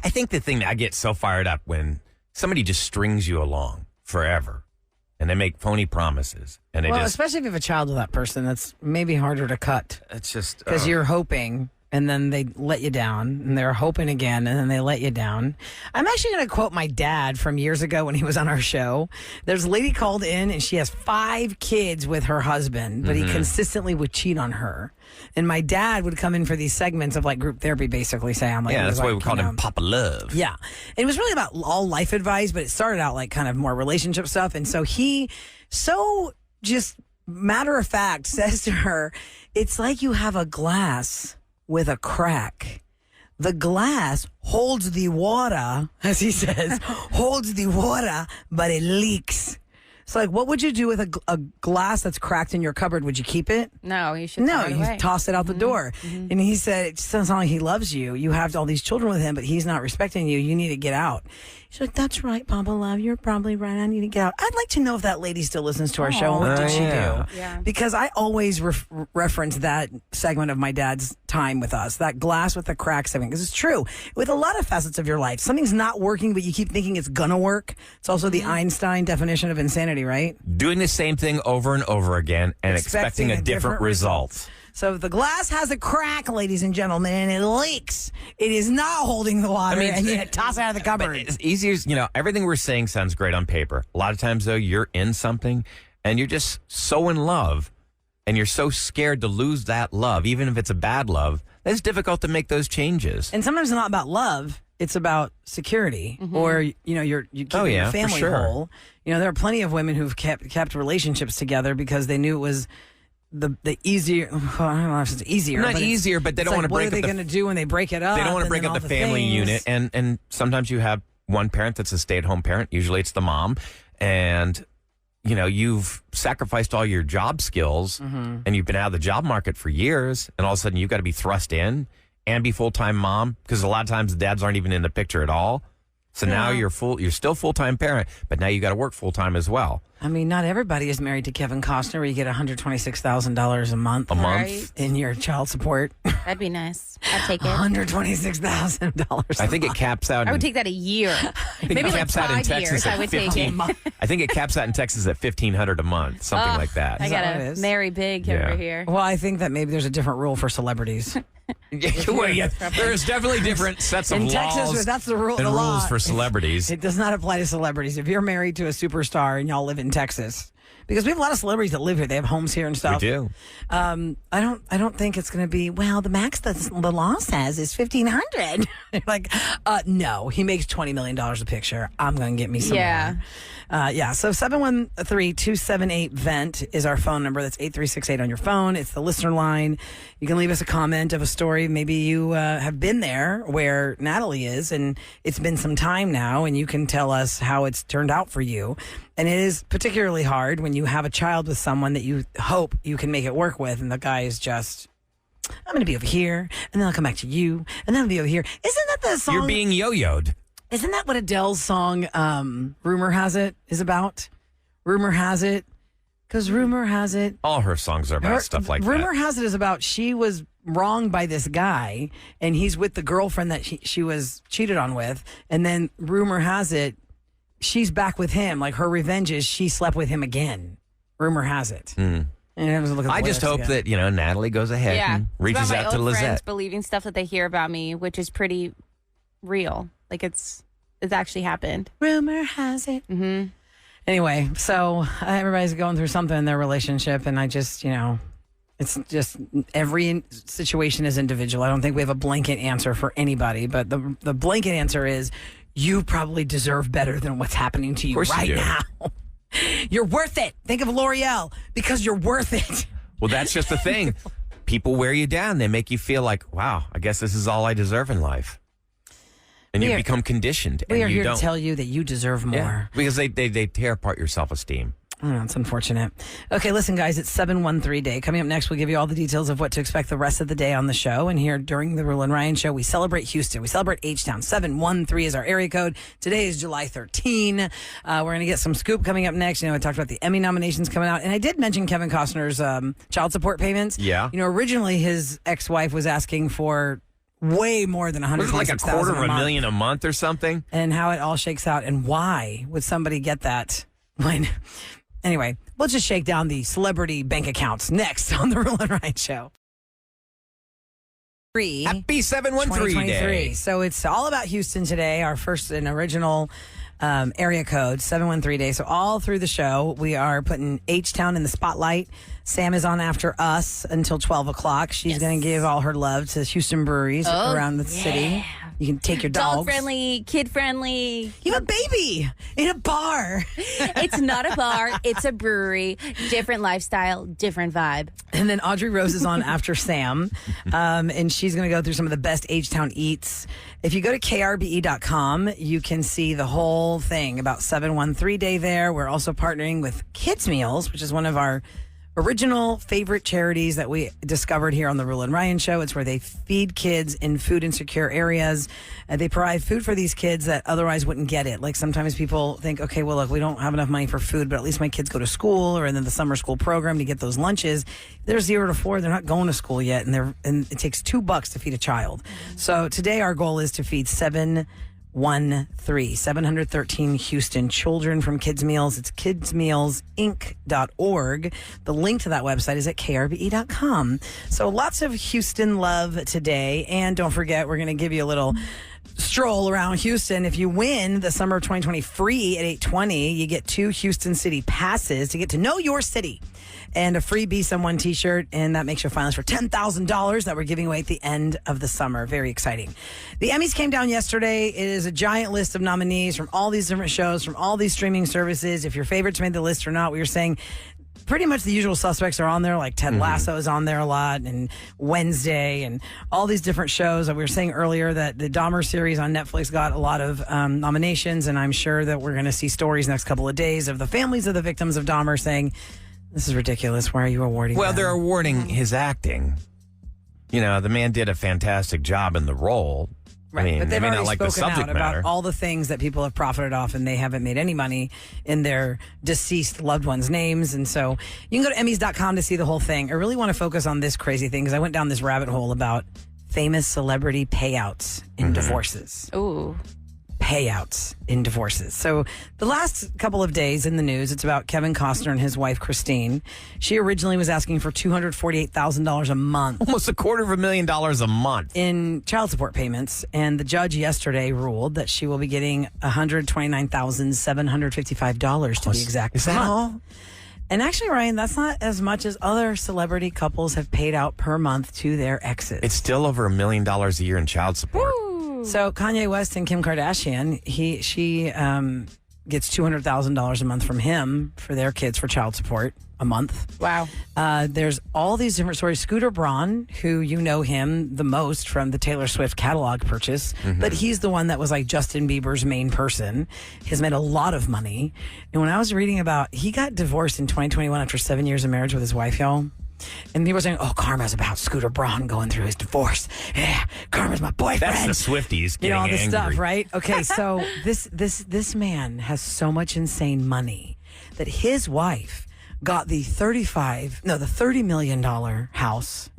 I think the thing that I get so fired up when somebody just strings you along forever and they make phony promises. And especially if you have a child with that person, that's maybe harder to cut. It's just... Because you're hoping... And then they let you down, and they're hoping again, and then they let you down. I'm actually going to quote my dad from years ago when he was on our show. There's a lady called in, and she has 5 kids with her husband, but he consistently would cheat on her. And my dad would come in for these segments of like group therapy, basically, Sam. Like, that's why we called him Papa Love. Yeah. And it was really about all life advice, but it started out like kind of more relationship stuff. And so he just matter of fact says to her, it's like you have a glass with a crack. The glass holds the water, as he says, holds the water, but it leaks. So, like, what would you do with a glass that's cracked in your cupboard? Would you keep it? No, you should No, throw it you away. toss it out the door. Mm-hmm. And he said, it just doesn't sound like he loves you. You have all these children with him, but he's not respecting you. You need to get out. She's like, that's right, Papa Love. You're probably right. I need to get out. I'd like to know if that lady still listens to our show. And what did she do? Yeah. Because I always reference that segment of my dad's time with us, that glass with the crack segment, because it's true. With a lot of facets of your life, something's not working, but you keep thinking it's going to work. It's also the Einstein definition of insanity, right? Doing the same thing over and over again and expecting a different result. So if the glass has a crack, ladies and gentlemen, and it leaks, it is not holding the water, and you toss it out of the cupboard. It's easier, everything we're saying sounds great on paper. A lot of times, though, you're in something, and you're just so in love, and you're so scared to lose that love, even if it's a bad love, that it's difficult to make those changes. And sometimes it's not about love. It's about security, or you're keeping your family whole. There are plenty of women who've kept relationships together because they knew it was the easier. Well, I don't know if it's easier. Not easier, but they don't want to break up. What are they going to do when they break it up? They don't want to break up the family unit, and sometimes you have one parent that's a stay-at-home parent. Usually, it's the mom, and you've sacrificed all your job skills, and you've been out of the job market for years, and all of a sudden you've got to be thrust in and be full-time mom, because a lot of times the dads aren't even in the picture at all. So now you're still full-time parent, but now you got to work full-time as well. I mean, not everybody is married to Kevin Costner where you get $126,000 a month. Right. In your child support. That'd be nice. I'd take it. $126,000. I think it caps out. I would take that a year. Maybe it caps out in Texas I would take it. I think it caps out in Texas at $1,500 a month, something like that. I gotta marry big over here. Well, I think that maybe there's a different rule for celebrities. There's definitely different sets of in laws Texas, that's the rule, and the law. rules for celebrities. It does not apply to celebrities. If you're married to a superstar and y'all live in Texas, because we have a lot of celebrities that live here, they have homes here and stuff. We do. I don't think it's going to be. Well, the max that the law says is $1,500. Like, no, he makes $20 million a picture. I'm going to get me some. Yeah. More. So 713-278-VENT is our phone number. That's 8368 on your phone. It's the listener line. You can leave us a comment of a story. Maybe you have been there where Natalie is, and it's been some time now, and you can tell us how it's turned out for you. And it is particularly hard when you have a child with someone that you hope you can make it work with, and the guy is just, I'm going to be over here, and then I'll come back to you, and then I'll be over here. Isn't that the song? You're being yo-yoed. Isn't that what Adele's song, Rumor Has It, is about? Rumor Has It. Because Rumor Has It. All her songs are about stuff like that. Rumor Has It is about she was wronged by this guy, and he's with the girlfriend that she was cheated on with. And then Rumor Has It, she's back with him. Like, her revenge is she slept with him again. Rumor Has it. And I just hope that, Natalie goes ahead and reaches out to Lizette. Friends believing stuff that they hear about me, which is pretty real. Like, it's actually happened. Rumor has it. Mm-hmm. Anyway, so everybody's going through something in their relationship, and I just, it's just every situation is individual. I don't think we have a blanket answer for anybody, but the blanket answer is you probably deserve better than what's happening to you right now. You're worth it. Think of L'Oreal, because you're worth it. Well, that's just the thing. People wear you down. They make you feel like, wow, I guess this is all I deserve in life. And you become conditioned. We are here to tell you that you deserve more. Yeah, because they tear apart your self-esteem. Oh, it's unfortunate. Okay, listen, guys, it's 713 day. Coming up next, we'll give you all the details of what to expect the rest of the day on the show. And here during the Roula and Ryan show, we celebrate Houston. We celebrate H-Town. 713 is our area code. Today is July 13. We're going to get some scoop coming up next. I talked about the Emmy nominations coming out. And I did mention Kevin Costner's child support payments. Yeah. Originally his ex-wife was asking for way more than Was it like a quarter of a million a month or something? And how it all shakes out, and why would somebody get that when? Anyway, we'll just shake down the celebrity bank accounts next on the Roula and Ryan Show. Happy 713 Day. So it's all about Houston today, our first and original area code, 713 Day. So all through the show, we are putting H-Town in the spotlight. Sam is on after us until 12 o'clock. She's going to give all her love to Houston breweries around the city. You can take your dogs. Dog-friendly, kid-friendly. You have a baby in a bar. It's not a bar. It's a brewery. Different lifestyle, different vibe. And then Audrey Rose is on after Sam, and she's going to go through some of the best H-Town eats. If you go to krbe.com, you can see the whole thing about 713 Day there. We're also partnering with Kids Meals, which is one of our original favorite charities that we discovered here on the Roula and Ryan Show. It's where they feed kids in food insecure areas. They provide food for these kids that otherwise wouldn't get it. Like sometimes people think, okay, well, look, we don't have enough money for food, but at least my kids go to school or in the summer school program to get those lunches. They're 0 to 4. They're not going to school yet. And it takes $2 to feed a child. So today our goal is to feed 713 Houston children from Kids Meals. It's kidsmealsinc.org. The link to that website is at krbe.com. So lots of Houston love today. And don't forget, we're going to give you a little stroll around Houston. If you win the summer of 2020 free at 820, you get 2 Houston City passes to get to know your city. And a free Be Someone t-shirt, and that makes you a finalist for $10,000 that we're giving away at the end of the summer. Very exciting. The Emmys came down yesterday. It is a giant list of nominees from all these different shows, from all these streaming services. If your favorites made the list or not, we were saying pretty much the usual suspects are on there, like Ted Lasso is on there a lot, and Wednesday, and all these different shows. We were saying earlier that the Dahmer series on Netflix got a lot of nominations, and I'm sure that we're going to see stories next couple of days of the families of the victims of Dahmer saying, this is ridiculous. Why are you awarding Well, them? they're awarding his acting. You know, the man did a fantastic job in the role. Right, I mean, but they've they may already not like the spoken subject out matter. about all the things that people have profited off, and they haven't made any money in their deceased loved ones' names. And so you can go to Emmys.com to see the whole thing. I really want to focus on this crazy thing because I went down this rabbit hole about famous celebrity payouts in divorces. Ooh. Payouts in divorces. So the last couple of days in the news, it's about Kevin Costner and his wife, Christine. She originally was asking for $248,000 a month. Almost $250,000 a month. In child support payments. And the judge yesterday ruled that she will be getting $129,755 to be exact. Is that all? And actually, Ryan, that's not as much as other celebrity couples have paid out per month to their exes. It's still over $1 million a year in child support. So Kanye West and Kim Kardashian, she gets $200,000 a month from him for their kids for child support a month. Wow. There's all these different stories. Scooter Braun, who you know him the most from the Taylor Swift catalog purchase, but he's the one that was like Justin Bieber's main person. He's made a lot of money. And when I was reading about, he got divorced in 2021 after 7 years of marriage with his wife, y'all. And people were saying, oh, karma's about Scooter Braun going through his divorce. Yeah, karma's my boyfriend. That's the Swifties getting all this angry. stuff, right? Okay, so this man has so much insane money that his wife got the $30 million house,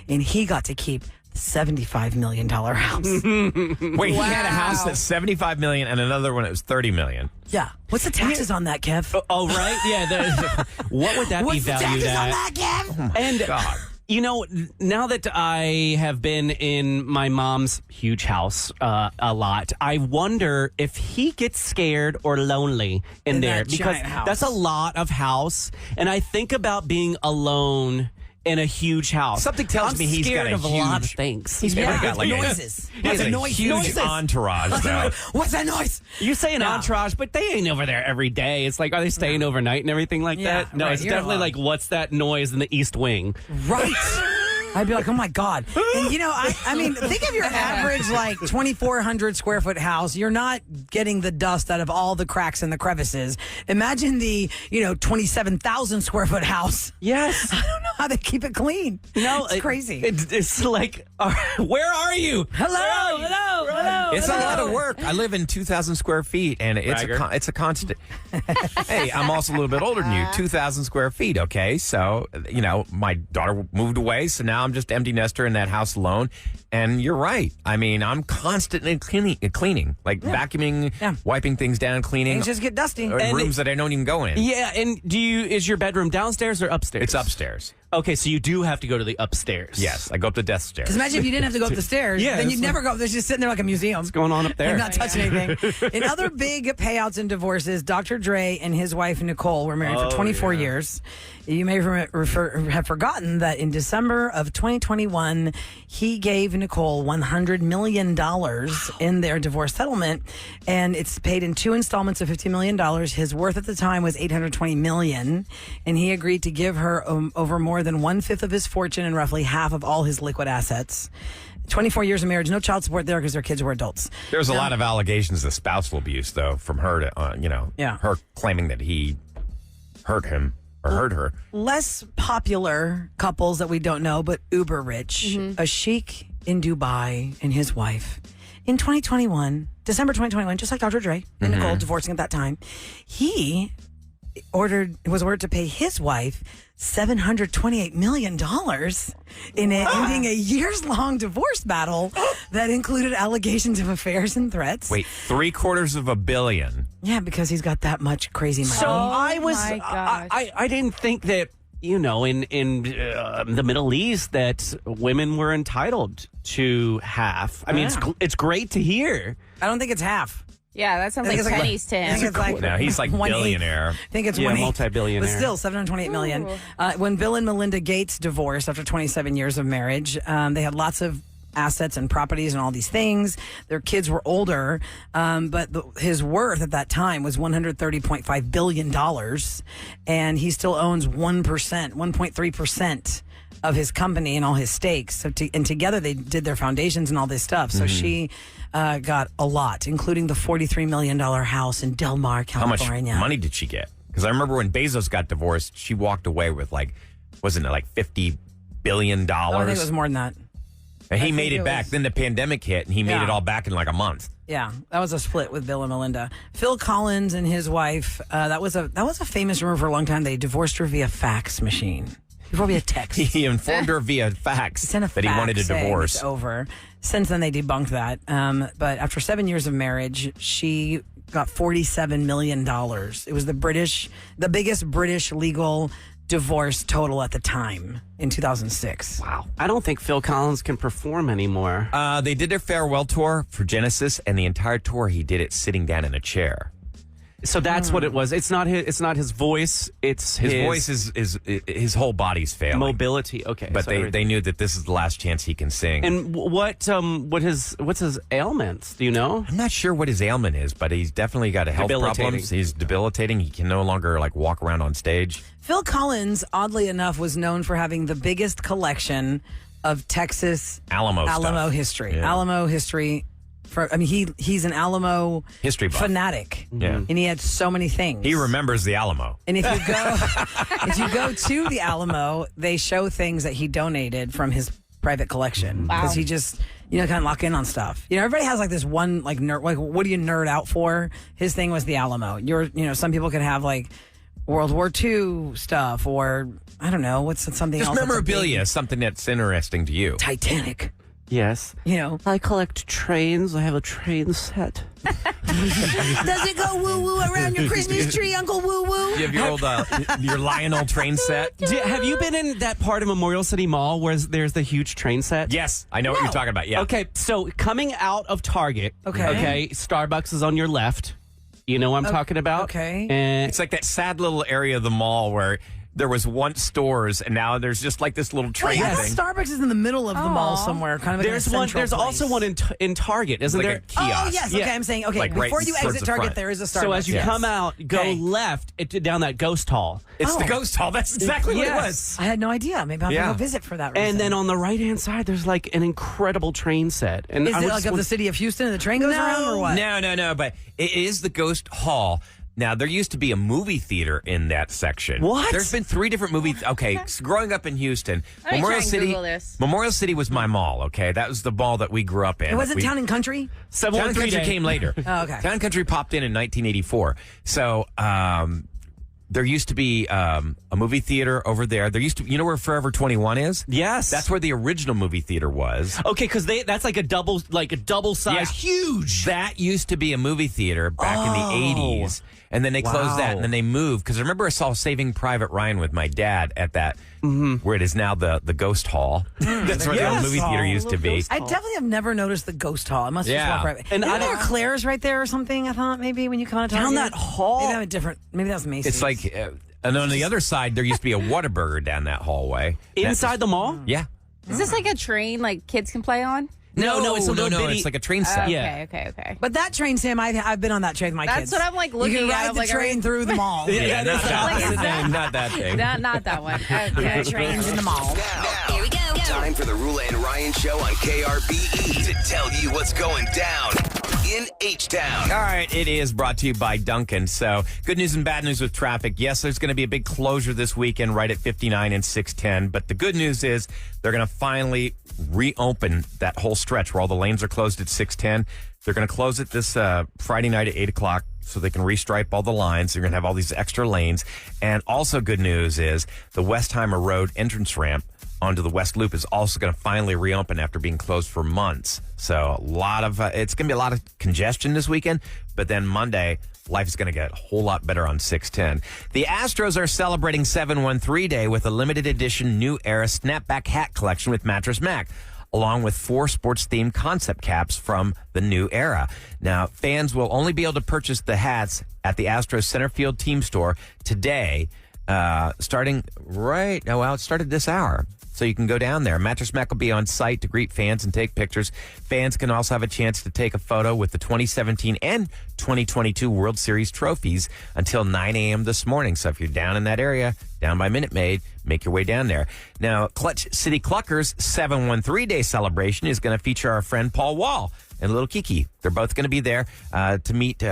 and he got to keep the $75 million house. Wait, he had a house that's $75 million and another one that was $30 million. Yeah. What's the taxes on that, Kev? Oh, right? Yeah. What would that be What's the valued taxes on at? that, Kev? And God. you know, now that I have been in my mom's huge house a lot, I wonder if he gets scared or lonely in there, that because giant house. that's a lot of house. And I think about being alone in a huge house. Something tells I'm me he's scared got a of a lot of huge- things. He's probably got like noises. He has a huge entourage, though. What's that noise? You say an Yeah. entourage, but they ain't over there every day. It's like, are they staying overnight and everything like Yeah, that? No, right, it's you're definitely alone. like, what's that noise in the East Wing? Right. I'd be like, oh my God. And you know, I mean, think of your average like 2,400 square foot house. You're not getting the dust out of all the cracks and the crevices. Imagine the, 27,000 square foot house. Yes. I don't know how they keep it clean. No, it's crazy. It's like, where are you? Hello. It's a lot of work. I live in 2,000 square feet, and it's a constant. Hey, I'm also a little bit older than you. 2,000 square feet. Okay, so my daughter moved away, so now I'm just empty nester in that house alone. And you're right. I mean, I'm constantly cleaning, like vacuuming, wiping things down, cleaning. Things just get dusty. Rooms that I don't even go in. Yeah, and is your bedroom downstairs or upstairs? It's upstairs. Okay, so you do have to go to the upstairs. Yes, I go up the death stairs. Because imagine if you didn't have to go up the stairs, then you'd never go up. There's just sitting there like a museum. What's going on up there? You're not touching anything. In other big payouts and divorces, Dr. Dre and his wife Nicole were married for 24 years. You may have forgotten that in December of 2021, he gave Nicole $100 million in their divorce settlement, and it's paid in 2 installments of $50 million. His worth at the time was $820 million, and he agreed to give her over more than 1/5 of his fortune and roughly half of all his liquid assets. 24 years of marriage, no child support there because their kids were adults. There's a lot of allegations of spousal abuse, though, from her to, her claiming that he hurt him or hurt her. Less popular couples that we don't know, but uber rich. A sheik in Dubai and his wife. In 2021, December 2021, just like Dr. Dre and Nicole divorcing at that time, he was ordered to pay his wife $728 million in ending a years-long divorce battle that included allegations of affairs and threats. Wait, $750 million? Yeah, because he's got that much crazy money. So my gosh. I didn't think that, in the Middle East that women were entitled to half. I mean, it's great to hear. I don't think it's half. Yeah, that sounds like pennies to him. No, he's like billionaire. I think it's multi-billionaire. But still, $728 million. When Bill and Melinda Gates divorced after 27 years of marriage, they had lots of assets and properties and all these things. Their kids were older, but his worth at that time was $130.5 billion, and he still owns 1.3% of his company and all his stakes. So together they did their foundations and all this stuff. So she got a lot, including the $43 million house in Del Mar, California. How much money did she get? Because I remember when Bezos got divorced, she walked away with wasn't it $50 billion? Oh, I think it was more than that. And he made it back. Then the pandemic hit, and he made it all back in a month. Yeah, that was a split with Bill and Melinda. Phil Collins and his wife, that was a famous rumor for a long time. They divorced her via fax machine. Before via text. He informed her via fax that he wanted a divorce. It's over. Since then, they debunked that. But after 7 years of marriage, she got $47 million. It was the biggest British legal divorce total at the time in 2006. Wow. I don't think Phil Collins can perform anymore. They did their farewell tour for Genesis, and the entire tour he did it sitting down in a chair. So that's what it was. It's not his voice. It's his voice is his whole body's failing. Mobility. Okay, but they knew that this is the last chance he can sing. And what's his ailments? Do you know? I'm not sure what his ailment is, but he's definitely got health problems. He's debilitating. He can no longer walk around on stage. Phil Collins, oddly enough, was known for having the biggest collection of Texas Alamo history. Yeah. Alamo history. He's an Alamo history buff. Fanatic, and he had so many things. He remembers the Alamo. And if you go to the Alamo, they show things that he donated from his private collection because he just kind of lock in on stuff. Everybody has this one nerd. What do you nerd out for? His thing was the Alamo. Some people could have World War II stuff, or I don't know what's something just else. Just memorabilia, something that's interesting to you. Titanic. Yes. I collect trains. I have a train set. Does it go woo-woo around your Christmas tree, Uncle Woo-Woo? You have your old, your Lionel train set? Have you been in that part of Memorial City Mall where there's the huge train set? Yes. I know what you're talking about, yeah. Okay, so coming out of Target, Starbucks is on your left. You know what I'm talking about? Okay. And it's like that sad little area of the mall where there was once stores, and now there's just this little train thing. Starbucks is in the middle of the mall somewhere. Kind of there's one. There's also one in Target, isn't there? A kiosk. Oh yes. Okay, I'm saying before you exit Target, there is a Starbucks. So as you come out, go left down that ghost hall. It's the ghost hall. That's exactly what it was. I had no idea. Maybe I'll have to go visit for that reason. And then on the right hand side, there's an incredible train set. And is it of the city of Houston and the train goes around, or what? No. But it is the ghost hall. Now, there used to be a movie theater in that section. What? There's been 3 different movies. Okay, so growing up in Houston, Let me try and Google this. Memorial City was my mall, okay? That was the mall that we grew up in. It wasn't We- Town and Country? Town 713 Country came later. Oh, okay. Town Country popped in 1984. So, there used to be a movie theater over there. There used to, you know where Forever 21 is? Yes. That's where the original movie theater was. Okay, because that's like a double size, huge. That used to be a movie theater back in the 80s. And then they closed that, and then they moved. Because I remember I saw Saving Private Ryan with my dad at that, where it is now the Ghost Hall. That's where the old movie theater used to be. I definitely have never noticed the Ghost Hall. I must just Yeah. walk right. And And I there don't- Claire's right there or something. I thought maybe when you come out of town. Down that hall? Maybe that was different. Maybe that was Macy's. It's like, and on the other side, there used to be a Whataburger down that hallway. Inside the mall? Yeah. Is this like a train like kids can play on? No, it's a little bitty. It's like a train set. Yeah. Okay. But that train, Sam, I've been on that train with my That's kids. what I'm, like, looking You can at. ride I'm the like, train through the mall. Yeah, not Like, that. Not that thing. Not that one. Okay. Trains in the mall. Here we go. Time for the Roula and Ryan Show on KRBE to tell you what's going down in H-Town. All right, it is brought to you by Duncan. So, good news and bad news with traffic. Yes, there's going to be a big closure this weekend right at 59 and 610. But the good news is they're going to finally reopen that whole stretch where all the lanes are closed at 610. They're going to close it this Friday night at 8 o'clock so they can restripe all the lines. They're going to have all these extra lanes. And also good news is the Westheimer Road entrance ramp onto the West Loop is also going to finally reopen after being closed for months. So a lot of it's going to be a lot of congestion this weekend, but then Monday life is going to get a whole lot better on 610. The Astros are celebrating 713 Day with a limited edition New Era snapback hat collection with Mattress Mac, along with 4 sports-themed concept caps from the New Era. Now, fans will only be able to purchase the hats at the Astros Center Field team store today, starting right, oh, well, it started this hour. So you can go down there. Mattress Mac will be on site to greet fans and take pictures. Fans can also have a chance to take a photo with the 2017 and 2022 World Series trophies until 9 a.m. this morning. So if you're down in that area, down by Minute Maid, make your way down there. Now, Clutch City Cluckers' 713 Day celebration is going to feature our friend Paul Wall and Little Kiki. They're both going to be there to meet...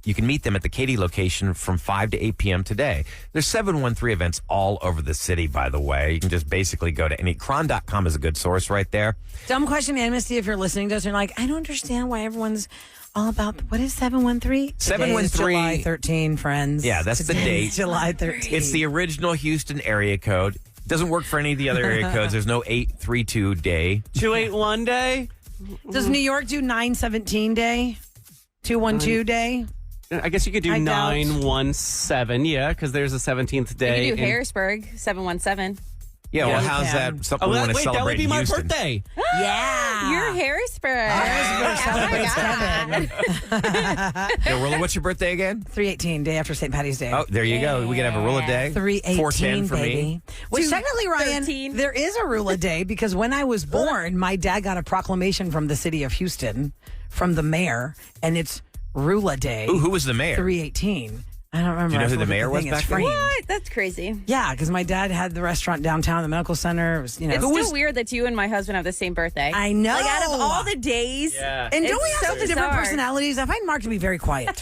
You can meet them at the Katy location from 5 to 8 p.m. today. There's 713 events all over the city, by the way. You can just basically go to any. Cron.com is a good source right there. Dumb question, man. Misty, if you're listening to us, you're like, I don't understand why everyone's all about, what is 713? 713. July 13, friends. Yeah, that's the Today is date. July 13. It's the original Houston area code. Doesn't work for any of the other area codes. There's no 832 day. 281 Day? Does New York do 917 day? 212 day? I guess you could do I doubt. 917, yeah, because there's a 17th day. You do in- Harrisburg 717. Yeah, well, you how's can. that something Oh, we want to wait, that celebrate would be in my Houston? birthday. Yeah. You're Harrisburg. Harrisburg Yeah, Rolla, what's your birthday again? 318, day after St. Patty's Day. Oh, there you go. We can have a Rolla day. 318, 410 for baby. me. Which technically, Ryan, 13. there is a Roula Day because when I was born, my dad got a proclamation from the city of Houston, from the mayor, and it's Roula Day. Ooh, who was the mayor? 318. I don't remember. Do you know I who have the to look mayor at was thing. It's back then? framed. What? That's crazy. Yeah, because my dad had the restaurant downtown, the medical center. It was, you know, It's who still was- weird that you and my husband have the same birthday. I know. Like out of all the days. Yeah. And don't It's we have so such different bizarre. personalities? I find Mark to be very quiet.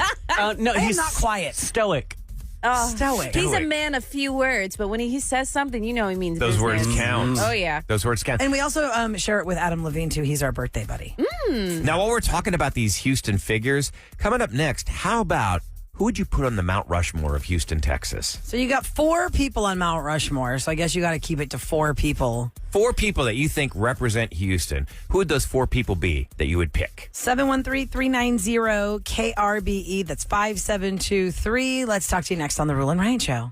No, I am he's not quiet. Stoic. Oh, Stoic. He's a Stoic. man of few words, but when he says something, you know he means Those business. words count. Oh, yeah. Those words count. And we also share it with Adam Levine, too. He's our birthday buddy. Now, while we're talking about these Houston figures, coming up next, how about who would you put on the Mount Rushmore of Houston, Texas? So you got 4 people on Mount Rushmore, so I guess you got to keep it to 4 people. 4 people that you think represent Houston. Who would those 4 people be that you would pick? 713-390-KRBE. That's 5723. Let's talk to you next on The Roula and Ryan Show.